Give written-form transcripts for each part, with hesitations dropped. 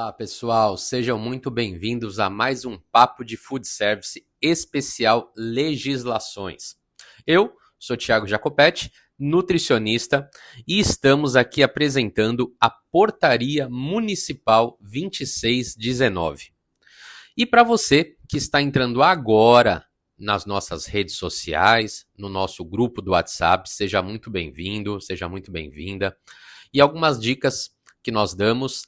Olá, pessoal, sejam muito bem-vindos a mais um Papo de Food Service especial Legislações. Eu sou Thiago Jacopetti, nutricionista, e estamos aqui apresentando a Portaria Municipal 2619. E para você que está entrando agora nas nossas redes sociais, no nosso grupo do WhatsApp, seja muito bem-vindo, seja muito bem-vinda. E algumas dicas que nós damos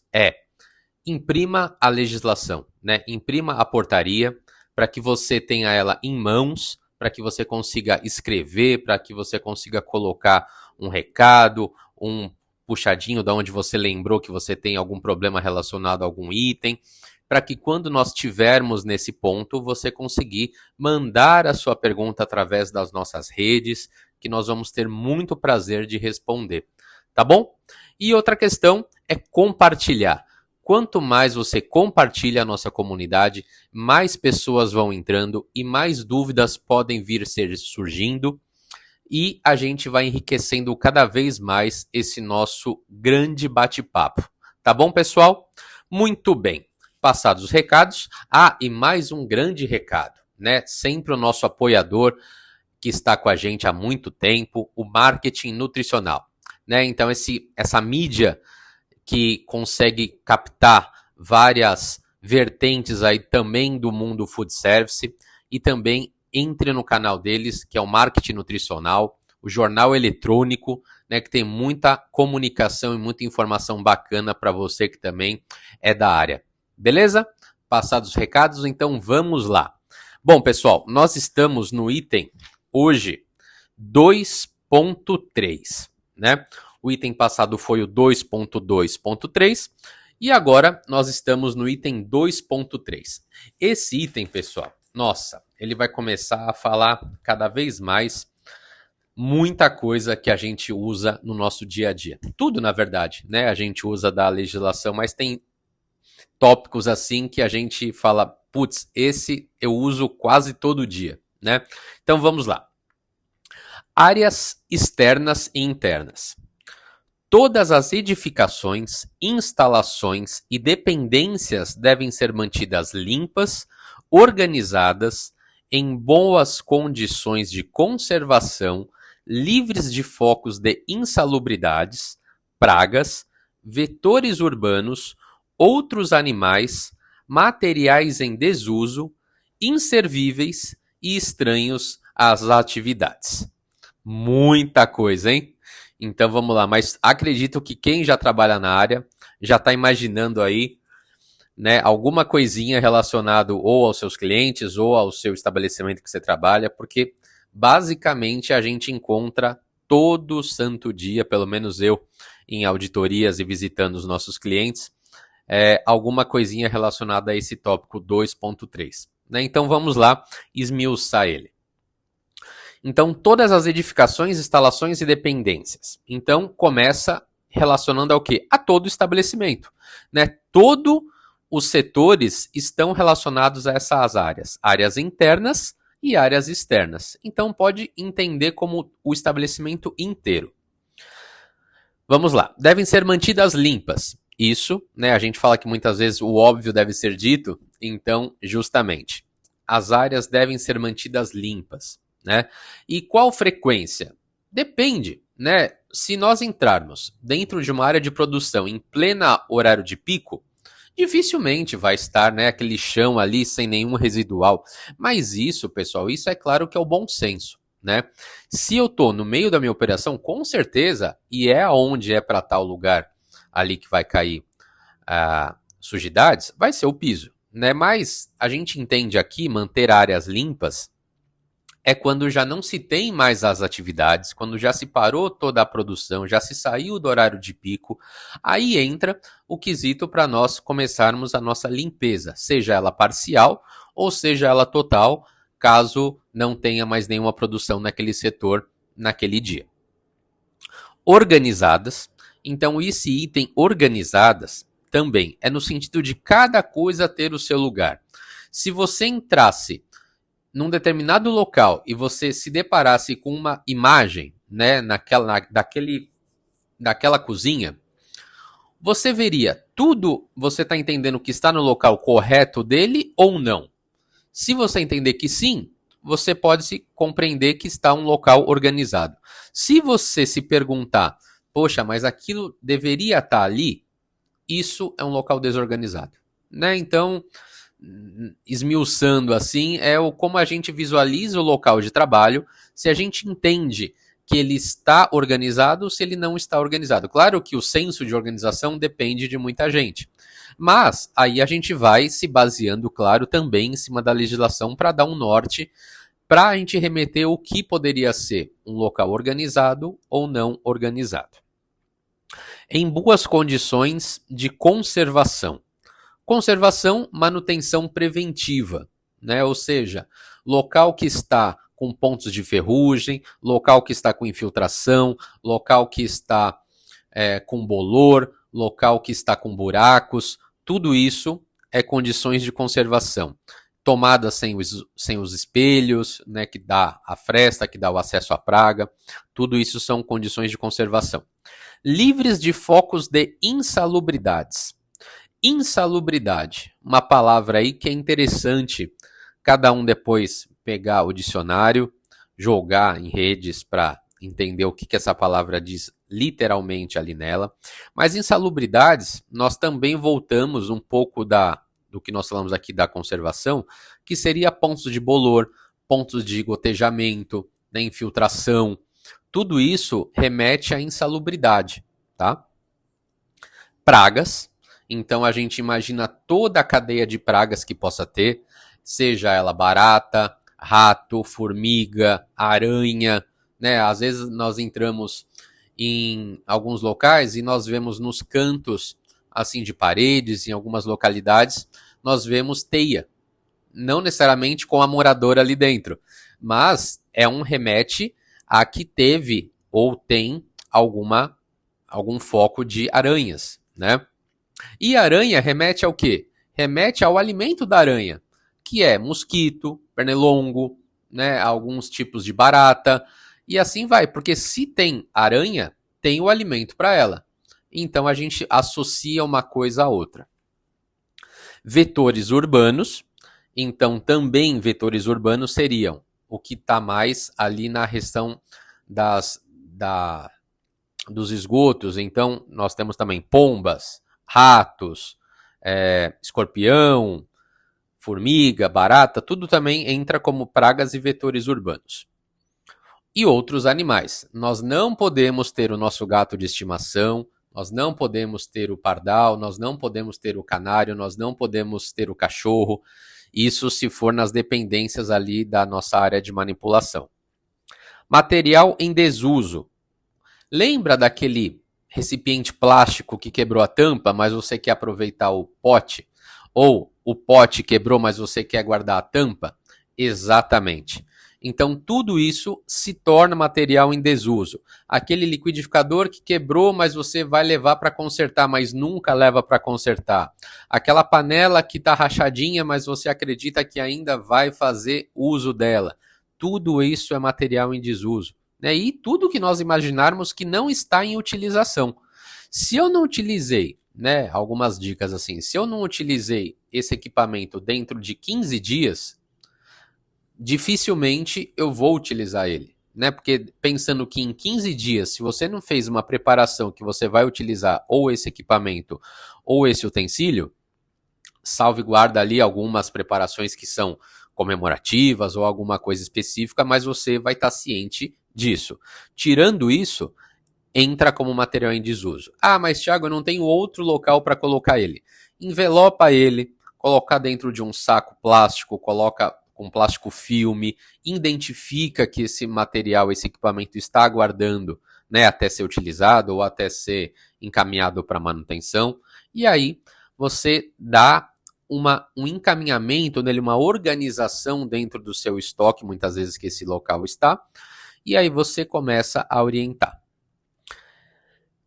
imprima a legislação, né? Imprima a portaria para que você tenha ela em mãos, para que você consiga escrever, para que você consiga colocar um recado, um puxadinho de onde você lembrou que você tem algum problema relacionado a algum item, para que quando nós estivermos nesse ponto, você conseguir mandar a sua pergunta através das nossas redes, que nós vamos ter muito prazer de responder, tá bom? E outra questão é compartilhar. Quanto mais você compartilha a nossa comunidade, mais pessoas vão entrando e mais dúvidas podem vir surgindo e a gente vai enriquecendo cada vez mais esse nosso grande bate-papo. Tá bom, pessoal? Muito bem. Passados os recados, e mais um grande recado, né? Sempre o nosso apoiador que está com a gente há muito tempo, o marketing nutricional, né? Então essa mídia que consegue captar várias vertentes aí também do mundo food service, e também entre no canal deles, que é o Marketing Nutricional, o jornal eletrônico, né, que tem muita comunicação e muita informação bacana para você que também é da área. Beleza? Passados os recados, então vamos lá. Bom, pessoal, nós estamos no item hoje 2.3, né? O item passado foi o 2.2.3 e agora nós estamos no item 2.3. Esse item, pessoal, nossa, ele vai começar a falar cada vez mais muita coisa que a gente usa no nosso dia a dia. Tudo, na verdade, né? A gente usa da legislação, mas tem tópicos assim que a gente fala, putz, esse eu uso quase todo dia, né? Então vamos lá. Áreas externas e internas. Todas as edificações, instalações e dependências devem ser mantidas limpas, organizadas, em boas condições de conservação, livres de focos de insalubridades, pragas, vetores urbanos, outros animais, materiais em desuso, inservíveis e estranhos às atividades. Muita coisa, hein? Então vamos lá, mas acredito que quem já trabalha na área já está imaginando aí, né, alguma coisinha relacionada ou aos seus clientes ou ao seu estabelecimento que você trabalha, porque basicamente a gente encontra todo santo dia, pelo menos eu, em auditorias e visitando os nossos clientes, alguma coisinha relacionada a esse tópico 2.3. Né? Então vamos lá esmiuçar ele. Então, todas as edificações, instalações e dependências. Então, começa relacionando ao quê? A todo estabelecimento, né? Todos os setores estão relacionados a essas áreas. Áreas internas e áreas externas. Então, pode entender como o estabelecimento inteiro. Vamos lá. Devem ser mantidas limpas. Isso, né? A gente fala que muitas vezes o óbvio deve ser dito. Então, justamente, as áreas devem ser mantidas limpas. Né? E qual frequência? Depende, né? Se nós entrarmos dentro de uma área de produção em plena horário de pico, dificilmente vai estar, né, aquele chão ali sem nenhum residual. Mas isso, pessoal, isso é claro que é o bom senso, né? Se eu estou no meio da minha operação, com certeza, e é aonde é para tal lugar ali que vai cair sujidades, vai ser o piso, né? Mas a gente entende aqui manter áreas limpas é quando já não se tem mais as atividades, quando já se parou toda a produção, já se saiu do horário de pico, aí entra o quesito para nós começarmos a nossa limpeza, seja ela parcial ou seja ela total, caso não tenha mais nenhuma produção naquele setor naquele dia. Organizadas, então esse item organizadas também é no sentido de cada coisa ter o seu lugar. Se você entrasse num determinado local e você se deparasse com uma imagem, né, daquela cozinha, você veria tudo, você está entendendo que está no local correto dele ou não? Se você entender que sim, você pode se compreender que está um local organizado. Se você se perguntar, poxa, mas aquilo deveria estar ali, isso é um local desorganizado, né? Então, esmiuçando assim, como a gente visualiza o local de trabalho, se a gente entende que ele está organizado ou se ele não está organizado. Claro que o senso de organização depende de muita gente, mas aí a gente vai se baseando, claro, também em cima da legislação para dar um norte para a gente remeter o que poderia ser um local organizado ou não organizado. Em boas condições de conservação. Conservação, manutenção preventiva, né? Ou seja, local que está com pontos de ferrugem, local que está com infiltração, local que está com bolor, local que está com buracos, tudo isso é condições de conservação. Tomada sem os espelhos, né, que dá a fresta, que dá o acesso à praga, tudo isso são condições de conservação. Livres de focos de insalubridades. Insalubridade, uma palavra aí que é interessante cada um depois pegar o dicionário, jogar em redes para entender o que essa palavra diz literalmente ali nela. Mas insalubridades, nós também voltamos um pouco do que nós falamos aqui da conservação, que seria pontos de bolor, pontos de gotejamento, né, infiltração. Tudo isso remete à insalubridade, tá? Pragas. Então a gente imagina toda a cadeia de pragas que possa ter, seja ela barata, rato, formiga, aranha, né? Às vezes nós entramos em alguns locais e nós vemos nos cantos assim de paredes, em algumas localidades, nós vemos teia. Não necessariamente com a moradora ali dentro, mas é um remete a que teve ou tem algum foco de aranhas, né? E aranha remete ao quê? Remete ao alimento da aranha, que é mosquito, pernilongo, né, alguns tipos de barata, e assim vai, porque se tem aranha, tem o alimento para ela. Então a gente associa uma coisa a outra. Vetores urbanos, então também vetores urbanos seriam o que está mais ali na região dos esgotos. Então nós temos também pombas, ratos, escorpião, formiga, barata, tudo também entra como pragas e vetores urbanos. E outros animais. Nós não podemos ter o nosso gato de estimação, nós não podemos ter o pardal, nós não podemos ter o canário, nós não podemos ter o cachorro. Isso se for nas dependências ali da nossa área de manipulação. Material em desuso. Lembra daquele recipiente plástico que quebrou a tampa, mas você quer aproveitar o pote? Ou o pote quebrou, mas você quer guardar a tampa? Exatamente. Então, tudo isso se torna material em desuso. Aquele liquidificador que quebrou, mas você vai levar para consertar, mas nunca leva para consertar. Aquela panela que está rachadinha, mas você acredita que ainda vai fazer uso dela. Tudo isso é material em desuso. Né? E tudo que nós imaginarmos que não está em utilização. Se eu não utilizei, né, algumas dicas assim, se eu não utilizei esse equipamento dentro de 15 dias, dificilmente eu vou utilizar ele. Né? Porque pensando que em 15 dias, se você não fez uma preparação que você vai utilizar ou esse equipamento ou esse utensílio, salvaguarda ali algumas preparações que são comemorativas ou alguma coisa específica, mas você vai estar ciente disso. Tirando isso, entra como material em desuso. Ah, mas Thiago, eu não tenho outro local para colocar ele. Envelopa ele, coloca dentro de um saco plástico, coloca com plástico filme, identifica que esse material, esse equipamento está aguardando, né, até ser utilizado ou até ser encaminhado para manutenção, e aí você dá um encaminhamento nele, uma organização dentro do seu estoque, muitas vezes que esse local está, e aí você começa a orientar.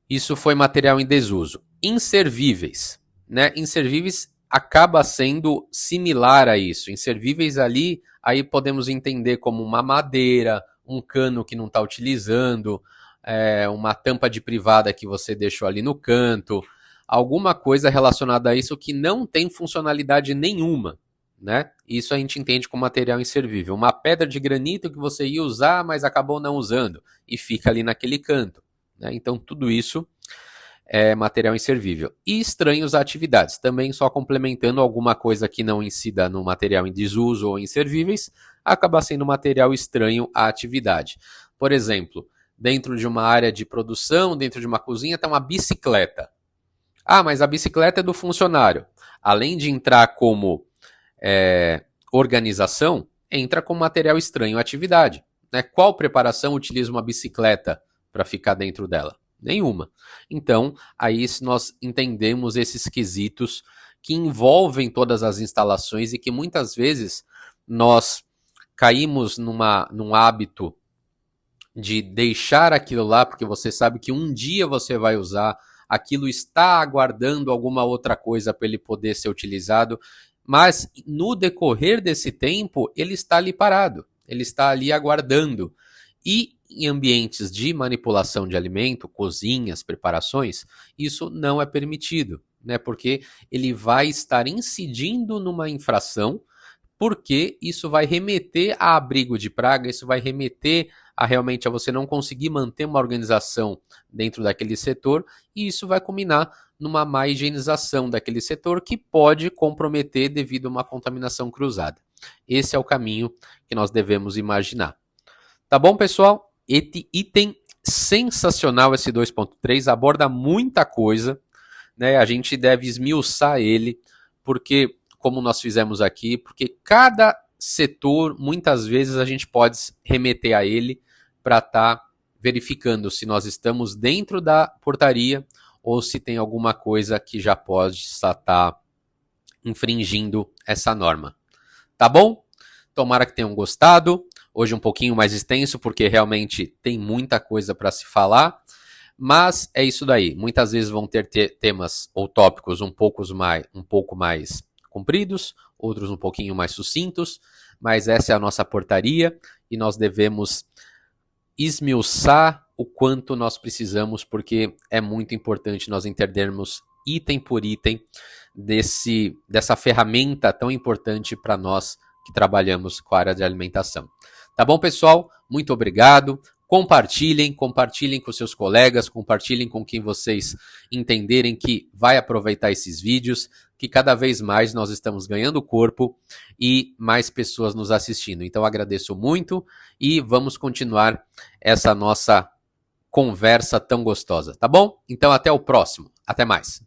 Isso foi material em desuso. Inservíveis, né? Inservíveis acaba sendo similar a isso. Inservíveis ali, aí podemos entender como uma madeira, um cano que não está utilizando, uma tampa de privada que você deixou ali no canto, alguma coisa relacionada a isso que não tem funcionalidade nenhuma, né? Isso a gente entende como material inservível. Uma pedra de granito que você ia usar, mas acabou não usando e fica ali naquele canto, né? Então tudo isso é material inservível. E estranhos a atividades, também só complementando alguma coisa que não incida no material em desuso ou inservíveis, acaba sendo material estranho à atividade. Por exemplo, dentro de uma área de produção, dentro de uma cozinha, tem uma bicicleta. Ah, mas a bicicleta é do funcionário. Além de entrar como organização, entra como material estranho à atividade. Né? Qual preparação utiliza uma bicicleta para ficar dentro dela? Nenhuma. Então, aí nós entendemos esses quesitos que envolvem todas as instalações e que muitas vezes nós caímos num hábito de deixar aquilo lá, porque você sabe que um dia você vai usar, aquilo está aguardando alguma outra coisa para ele poder ser utilizado, mas no decorrer desse tempo ele está ali parado, ele está ali aguardando. E em ambientes de manipulação de alimento, cozinhas, preparações, isso não é permitido, né? Porque ele vai estar incidindo numa infração, porque isso vai remeter a abrigo de praga, isso vai remeter a realmente a você não conseguir manter uma organização dentro daquele setor, e isso vai culminar numa má higienização daquele setor que pode comprometer devido a uma contaminação cruzada. Esse é o caminho que nós devemos imaginar. Tá bom, pessoal? Item sensacional esse 2.3, aborda muita coisa, né? A gente deve esmiuçar ele, porque, como nós fizemos aqui, porque cada setor, muitas vezes, a gente pode remeter a ele para estar verificando se nós estamos dentro da portaria ou se tem alguma coisa que já pode estar infringindo essa norma. Tá bom? Tomara que tenham gostado. Hoje um pouquinho mais extenso, porque realmente tem muita coisa para se falar. Mas é isso daí. Muitas vezes vão ter temas ou tópicos um pouco mais compridos, outros um pouquinho mais sucintos, mas essa é a nossa portaria e nós devemos esmiuçar o quanto nós precisamos, porque é muito importante nós entendermos item por item dessa ferramenta tão importante para nós que trabalhamos com a área de alimentação. Tá bom, pessoal? Muito obrigado. Compartilhem com seus colegas, compartilhem com quem vocês entenderem que vai aproveitar esses vídeos, que cada vez mais nós estamos ganhando corpo e mais pessoas nos assistindo. Então agradeço muito e vamos continuar essa nossa conversa tão gostosa, tá bom? Então até o próximo. Até mais.